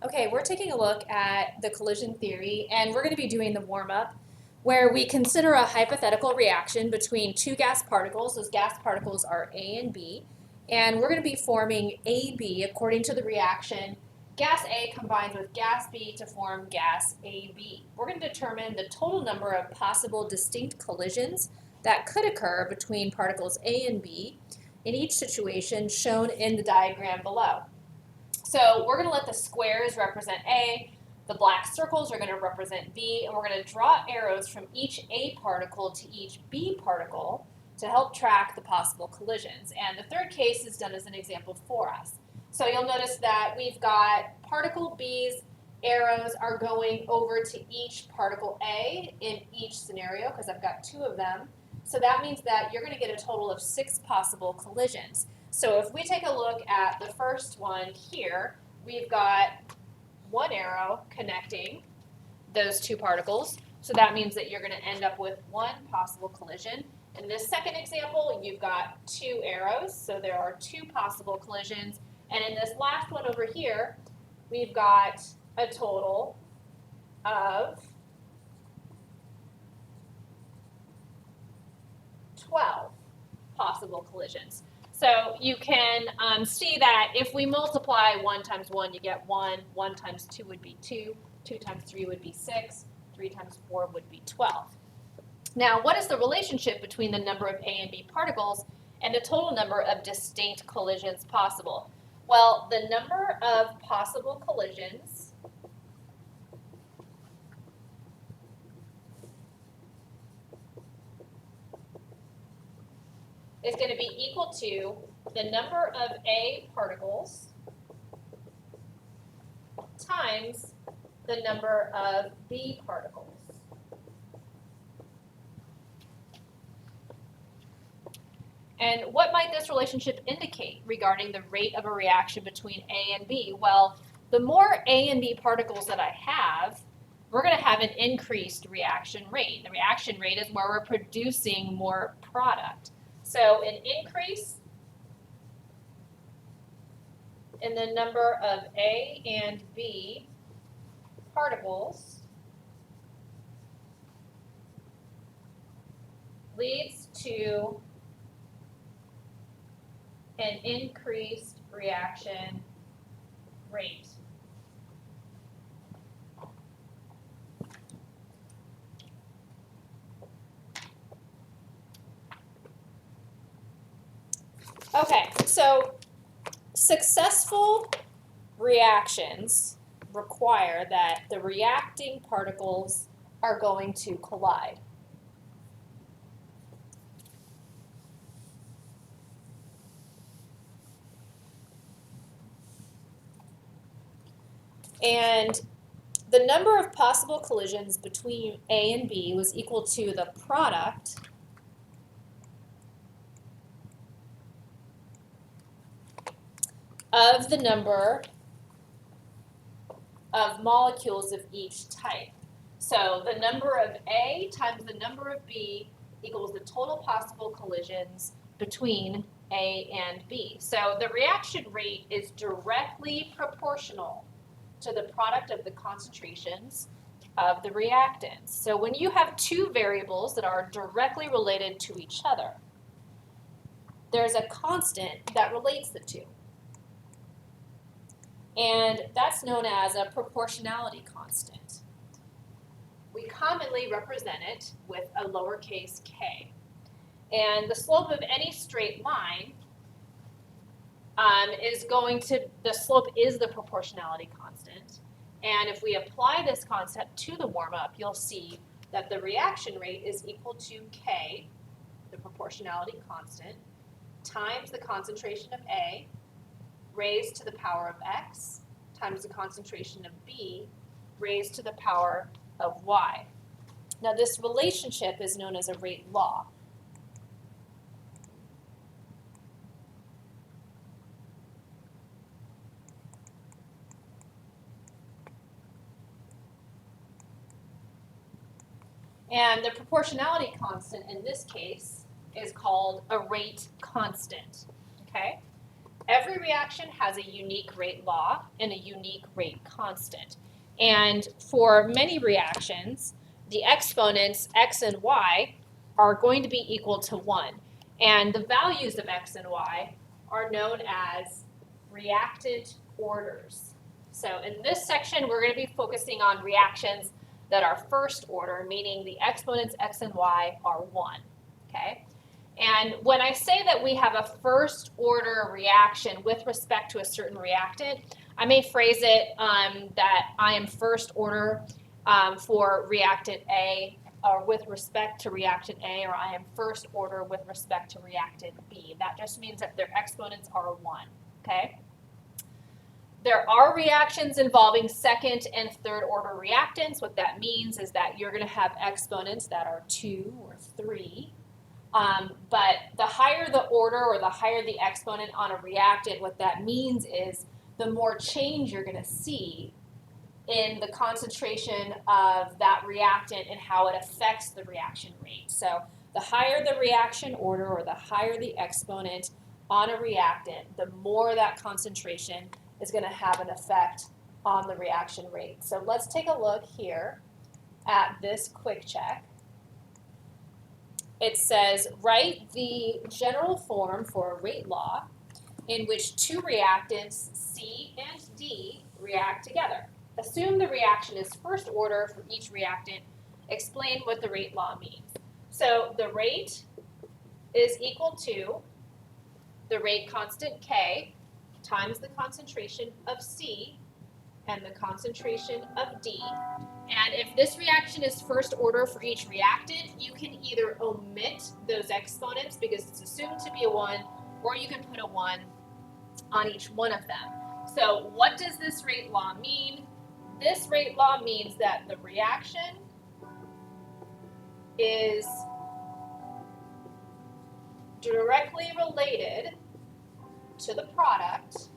Okay, we're taking a look at the collision theory, and we're going to be doing the warm-up where we consider a hypothetical reaction between two gas particles. Those gas particles are A and B, and we're going to be forming AB according to the reaction. Gas A combines with gas B to form gas AB. We're going to determine the total number of possible distinct collisions that could occur between particles A and B in each situation shown in the diagram below. So we're going to let the squares represent A, the black circles are going to represent B, and we're going to draw arrows from each A particle to each B particle to help track the possible collisions. And the third case is done as an example for us. So you'll notice that we've got particle B's arrows are going over to each particle A in each scenario because I've got two of them. So that means that you're going to get a total of 6 possible collisions. So if we take a look at the first one here, we've got one arrow connecting those two particles. So that means that you're going to end up with one possible collision. In this second example, you've got 2 arrows, so there are 2 possible collisions. And in this last one over here, we've got a total of 12 possible collisions. So you can see that if we multiply 1 times 1, you get 1. 1 times 2 would be 2. 2 times 3 would be 6. 3 times 4 would be 12. Now, what is the relationship between the number of A and B particles and the total number of distinct collisions possible? Well, the number of possible collisions is going to be equal to the number of A particles times the number of B particles. And what might this relationship indicate regarding the rate of a reaction between A and B? Well, the more A and B particles that I have, we're going to have an increased reaction rate. The reaction rate is where we're producing more product. So an increase in the number of A and B particles leads to an increased reaction rate. Okay, so successful reactions require that the reacting particles are going to collide. And the number of possible collisions between A and B was equal to the product of the number of molecules of each type. So the number of A times the number of B equals the total possible collisions between A and B. So the reaction rate is directly proportional to the product of the concentrations of the reactants. So when you have two variables that are directly related to each other, there's a constant that relates the two. And that's known as a proportionality constant. We commonly represent it with a lowercase k. And the slope of any straight line the slope is the proportionality constant. And if we apply this concept to the warm-up, you'll see that the reaction rate is equal to k, the proportionality constant, times the concentration of A, raised to the power of x, times the concentration of B, raised to the power of y. Now this relationship is known as a rate law. And the proportionality constant in this case is called a rate constant, okay? every reaction has a unique rate law and a unique rate constant. And for many reactions, the exponents x and y are going to be equal to 1. And the values of x and y are known as reactant orders. So in this section, we're going to be focusing on reactions that are first order, meaning the exponents x and y are 1. Okay? And when I say that we have a first order reaction with respect to a certain reactant, I may phrase it that I am first order for reactant A, or with respect to reactant A, or I am first order with respect to reactant B. That just means that their exponents are 1, okay? There are reactions involving second and third order reactants. What that means is that you're going to have exponents that are 2 or 3. But the higher the order or the higher the exponent on a reactant, what that means is the more change you're going to see in the concentration of that reactant and how it affects the reaction rate. So the higher the reaction order or the higher the exponent on a reactant, the more that concentration is going to have an effect on the reaction rate. So let's take a look here at this quick check. It says, write the general form for a rate law in which two reactants, C and D, react together. Assume the reaction is first order for each reactant. Explain what the rate law means. So the rate is equal to the rate constant K times the concentration of C and the concentration of D. And if this reaction is first order for each reactant, you can either omit those exponents because it's assumed to be a 1, or you can put a 1 on each one of them. So what does this rate law mean? This rate law means that the reaction is directly related to the product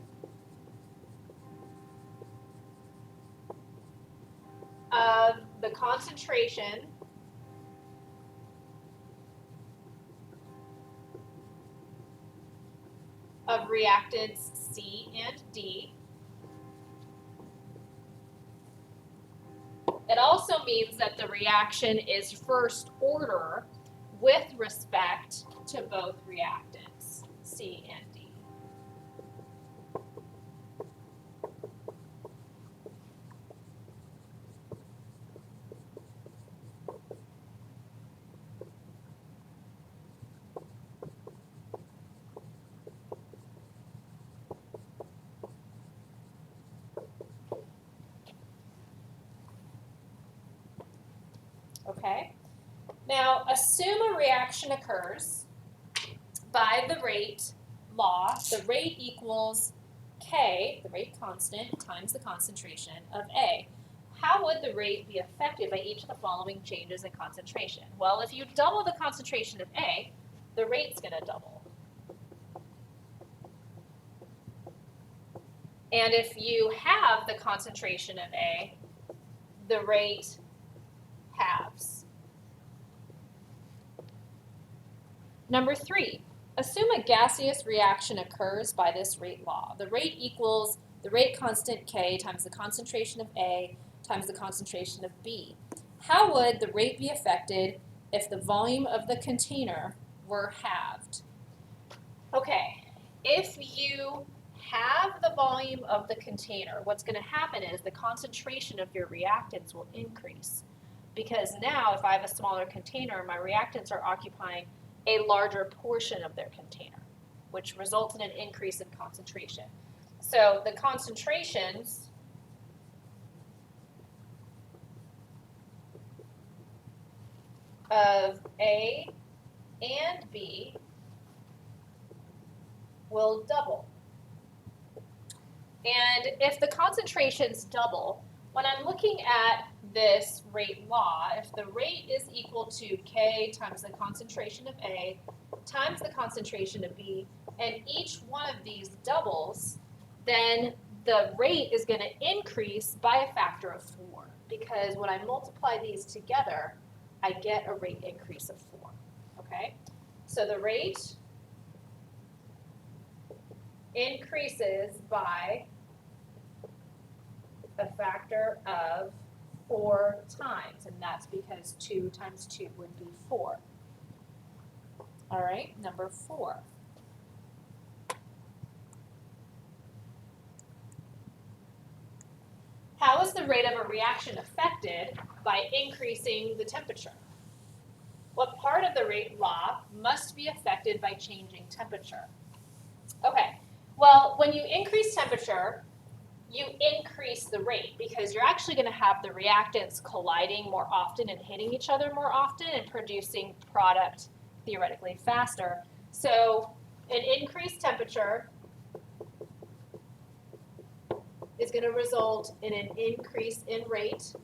of the concentration of reactants C and D. It also means that the reaction is first order with respect to both reactants, C and D. Okay? Now, assume a reaction occurs by the rate law. The rate equals K, the rate constant, times the concentration of A. How would the rate be affected by each of the following changes in concentration? Well, if you double the concentration of A, the rate's going to double. And if you have the concentration of A, the rate halves. Number 3, assume a gaseous reaction occurs by this rate law. The rate equals the rate constant K times the concentration of A times the concentration of B. How would the rate be affected if the volume of the container were halved? Okay, if you halve the volume of the container, what's going to happen is the concentration of your reactants will increase. Because now, if I have a smaller container, my reactants are occupying a larger portion of their container, which results in an increase in concentration. So the concentrations of A and B will double. And if the concentrations double, when I'm looking at this rate law, if the rate is equal to K times the concentration of A times the concentration of B, and each one of these doubles, then the rate is going to increase by a factor of 4. Because when I multiply these together, I get a rate increase of 4. Okay? So the rate increases by a factor of 4 times, and that's because 2 times 2 would be 4. All right, number 4. How is the rate of a reaction affected by increasing the temperature? What part of the rate law must be affected by changing temperature? Okay, well, when you increase temperature, you increase the rate because you're actually going to have the reactants colliding more often and hitting each other more often and producing product theoretically faster. So an increased temperature is going to result in an increase in rate.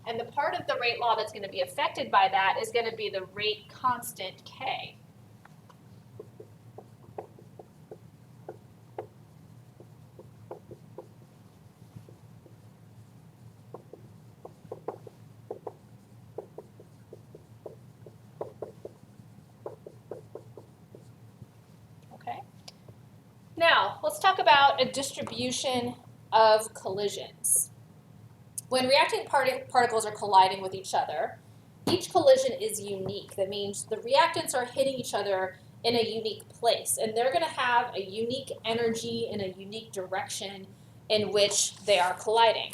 And the part of the rate law that's going to be affected by that is going to be the rate constant K. Okay. Now, let's talk about a distribution of collisions. When reactant particles are colliding with each other, each collision is unique. That means the reactants are hitting each other in a unique place, and they're going to have a unique energy in a unique direction in which they are colliding.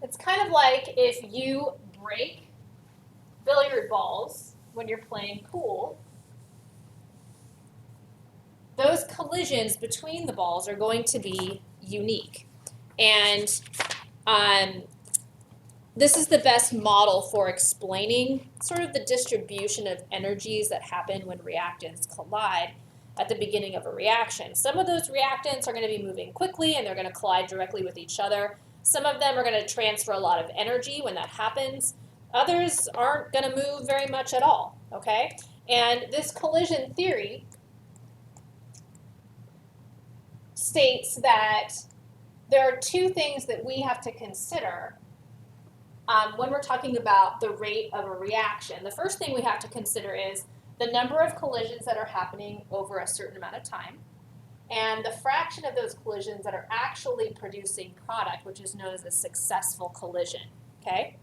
It's kind of like if you break billiard balls when you're playing pool. Those collisions between the balls are going to be unique. And this is the best model for explaining sort of the distribution of energies that happen when reactants collide at the beginning of a reaction. Some of those reactants are going to be moving quickly and they're going to collide directly with each other. Some of them are going to transfer a lot of energy when that happens. Others aren't going to move very much at all, okay? And this collision theory states that there are two things that we have to consider when we're talking about the rate of a reaction. The first thing we have to consider is the number of collisions that are happening over a certain amount of time and the fraction of those collisions that are actually producing product, which is known as a successful collision, okay?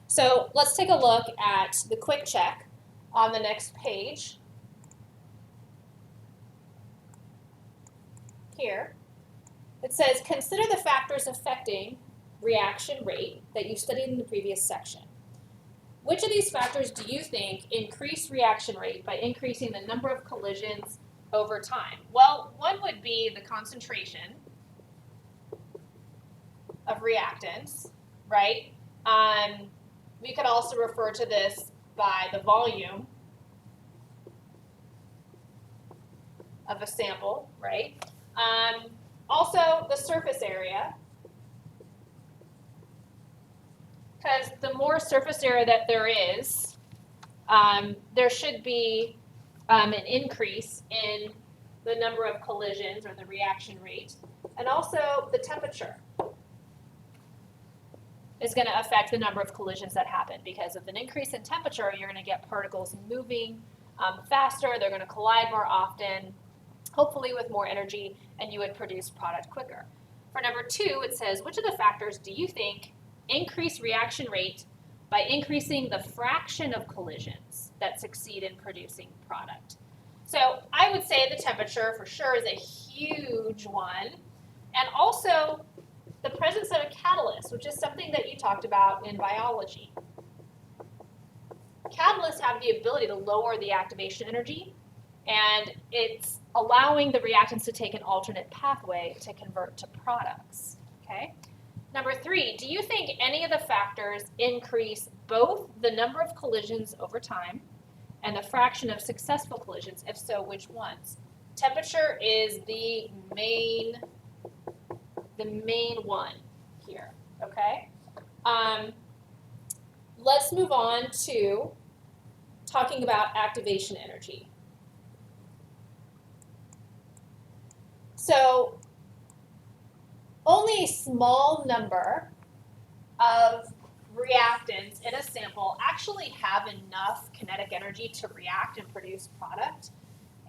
So let's take a look at the quick check on the next page. Here, it says, consider the factors affecting reaction rate that you studied in the previous section. Which of these factors do you think increase reaction rate by increasing the number of collisions over time? Well, one would be the concentration of reactants, right? We could also refer to this by the volume of a sample, right? Also, the surface area, because the more surface area that there is, there should be an increase in the number of collisions or the reaction rate, and also the temperature is going to affect the number of collisions that happen, because with an increase in temperature, you're going to get particles moving faster, they're going to collide more often, hopefully with more energy, and you would produce product quicker. For number 2, it says, which of the factors do you think increase reaction rate by increasing the fraction of collisions that succeed in producing product? So I would say the temperature for sure is a huge one, and also the presence of a catalyst, which is something that you talked about in biology. Catalysts have the ability to lower the activation energy, and it's allowing the reactants to take an alternate pathway to convert to products, okay? Number 3, do you think any of the factors increase both the number of collisions over time and the fraction of successful collisions? If so, which ones? Temperature is the main one here, okay? Let's move on to talking about activation energy. So only a small number of reactants in a sample actually have enough kinetic energy to react and produce product.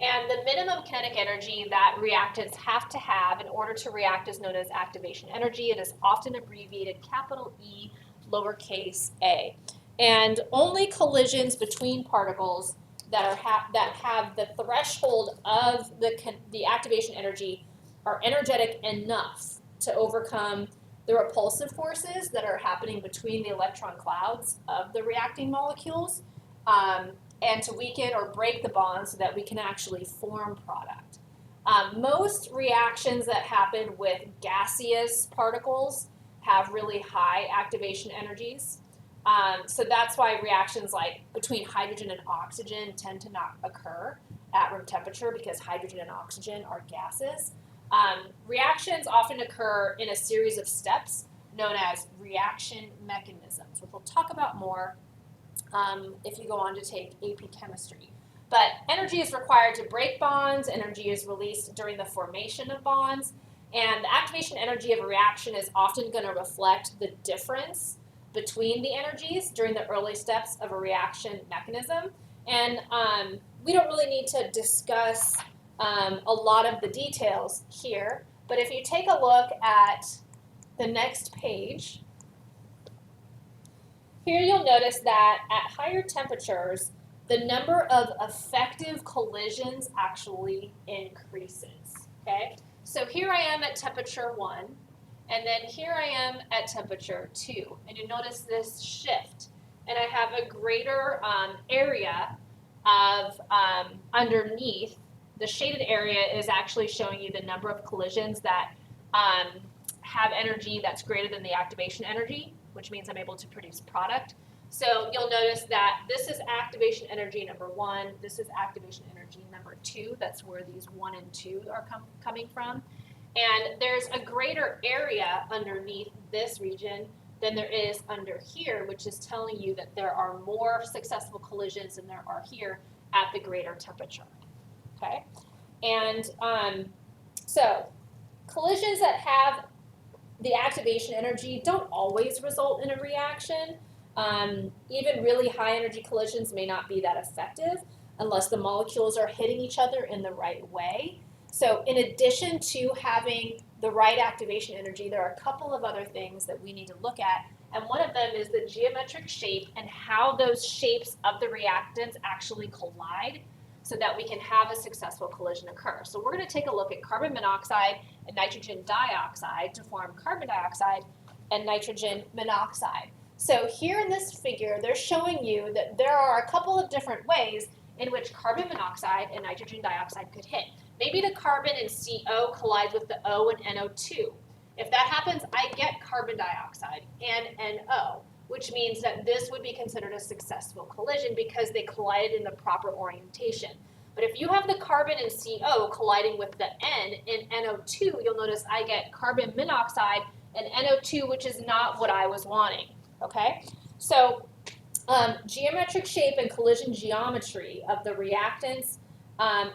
And the minimum kinetic energy that reactants have to have in order to react is known as activation energy. It is often abbreviated capital E, lowercase a. And only collisions between particles that have the threshold of the activation energy are energetic enough to overcome the repulsive forces that are happening between the electron clouds of the reacting molecules, and to weaken or break the bonds so that we can actually form product. Most reactions that happen with gaseous particles have really high activation energies. So that's why reactions like between hydrogen and oxygen tend to not occur at room temperature, because hydrogen and oxygen are gases. Reactions often occur in a series of steps known as reaction mechanisms, which we'll talk about more if you go on to take AP chemistry. But energy is required to break bonds, energy is released during the formation of bonds, and the activation energy of a reaction is often going to reflect the difference between the energies during the early steps of a reaction mechanism. And we don't really need to discuss a lot of the details here, but if you take a look at the next page, here you'll notice that at higher temperatures, the number of effective collisions actually increases, okay? So here I am at temperature 1, and then here I am at temperature 2, and you notice this shift, and I have a greater area of underneath. The shaded area is actually showing you the number of collisions that have energy that's greater than the activation energy, which means I'm able to produce product. So you'll notice that this is activation energy number 1, this is activation energy number 2, that's where these 1 and 2 are coming from. And there's a greater area underneath this region than there is under here, which is telling you that there are more successful collisions than there are here at the greater temperature, okay? And so collisions that have the activation energy don't always result in a reaction. Even really high energy collisions may not be that effective unless the molecules are hitting each other in the right way. So in addition to having the right activation energy, there are a couple of other things that we need to look at, and one of them is the geometric shape and how those shapes of the reactants actually collide so that we can have a successful collision occur. So we're going to take a look at carbon monoxide and nitrogen dioxide to form carbon dioxide and nitrogen monoxide. So here in this figure, they're showing you that there are a couple of different ways in which carbon monoxide and nitrogen dioxide could hit. Maybe the carbon in CO collides with the O and NO2. If that happens, I get carbon dioxide and NO, which means that this would be considered a successful collision because they collided in the proper orientation. But if you have the carbon in CO colliding with the N in NO2, you'll notice I get carbon monoxide and NO2, which is not what I was wanting, okay? So geometric shape and collision geometry of the reactants,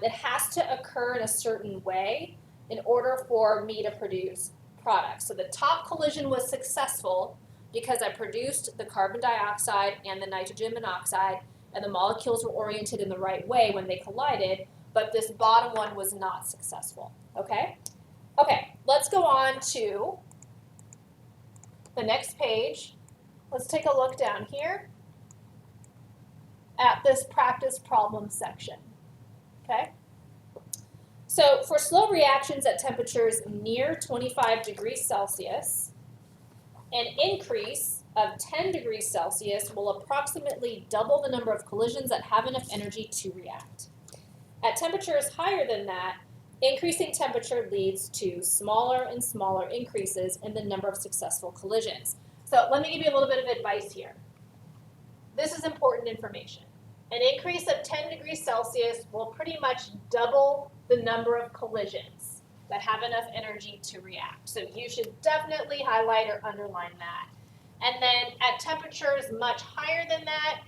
it has to occur in a certain way in order for me to produce products. So the top collision was successful because I produced the carbon dioxide and the nitrogen monoxide, and the molecules were oriented in the right way when they collided, but this bottom one was not successful, okay? Okay, let's go on to the next page. Let's take a look down here at this practice problem section, okay? So for slow reactions at temperatures near 25 degrees Celsius, an increase of 10 degrees Celsius will approximately double the number of collisions that have enough energy to react. At temperatures higher than that, increasing temperature leads to smaller and smaller increases in the number of successful collisions. So let me give you a little bit of advice here. This is important information. An increase of 10 degrees Celsius will pretty much double the number of collisions that have enough energy to react. So you should definitely highlight or underline that. And then at temperatures much higher than that,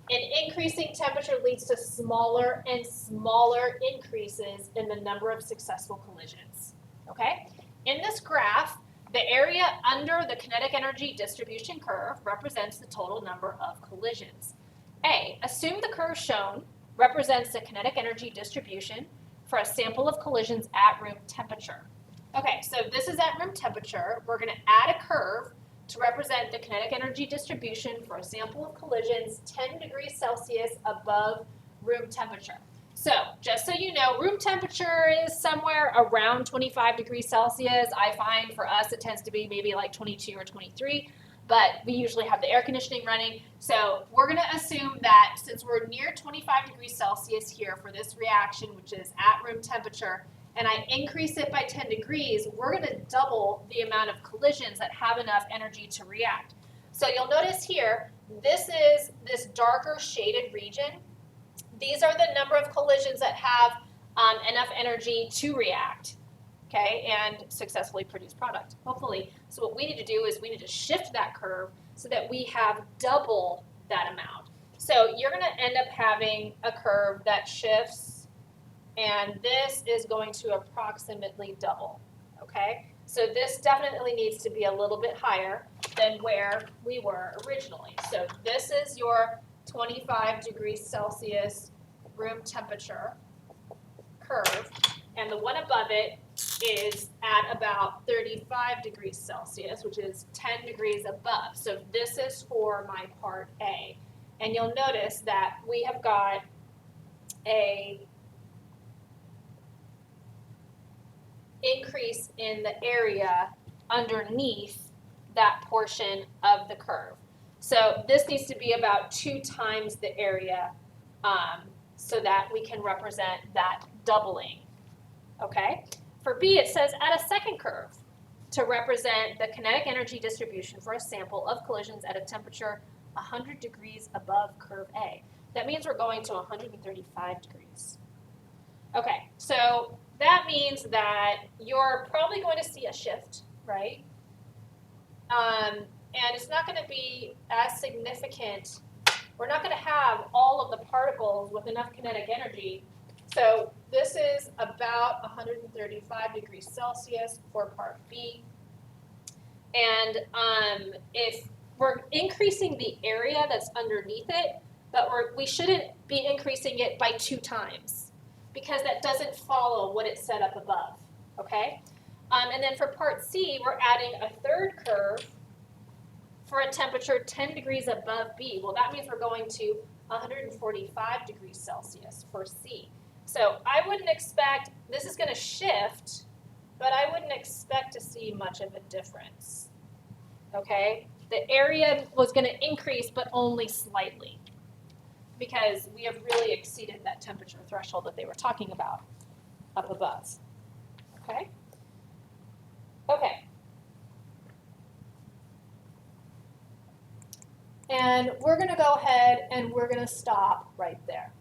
an increasing temperature leads to smaller and smaller increases in the number of successful collisions, okay? In this graph, The area under the kinetic energy distribution curve represents the total number of collisions. A, assume the curve shown represents the kinetic energy distribution for a sample of collisions at room temperature. Okay, so this is at room temperature. We're going to add a curve to represent the kinetic energy distribution for a sample of collisions 10 degrees Celsius above room temperature. So just so you know, room temperature is somewhere around 25 degrees Celsius. I find for us it tends to be maybe like 22 or 23, but we usually have the air conditioning running. So we're going to assume that since we're near 25 degrees Celsius here for this reaction, which is at room temperature, and I increase it by 10 degrees, we're going to double the amount of collisions that have enough energy to react. So you'll notice here, this is this darker shaded region. These are the number of collisions that have enough energy to react, okay, and successfully produce product, hopefully. So what we need to do is we need to shift that curve so that we have double that amount. So you're going to end up having a curve that shifts, and this is going to approximately double, okay? So this definitely needs to be a little bit higher than where we were originally. So this is your 25 degrees Celsius room temperature curve, and the one above it is at about 35 degrees Celsius, which is 10 degrees above. So this is for my part A. And you'll notice that we have got a increase in the area underneath that portion of the curve. So this needs to be about 2 times the area so that we can represent that doubling, okay? For B, it says add a second curve to represent the kinetic energy distribution for a sample of collisions at a temperature 100 degrees above curve A. That means we're going to 135 degrees. Okay, so that means that you're probably going to see a shift, right? And it's not going to be as significant. We're not going to have all of the particles with enough kinetic energy. So this is about 135 degrees Celsius for part B. And if we're increasing the area that's underneath it, but we shouldn't be increasing it by 2 times because that doesn't follow what it said up above, okay? And then for part C, we're adding a third curve for a temperature 10 degrees above B. Well, that means we're going to 145 degrees Celsius for C. So I wouldn't expect, this is going to shift, but I wouldn't expect to see much of a difference, okay? The area was going to increase, but only slightly because we have really exceeded that temperature threshold that they were talking about up above, okay? Okay. And we're going to go ahead and we're going to stop right there.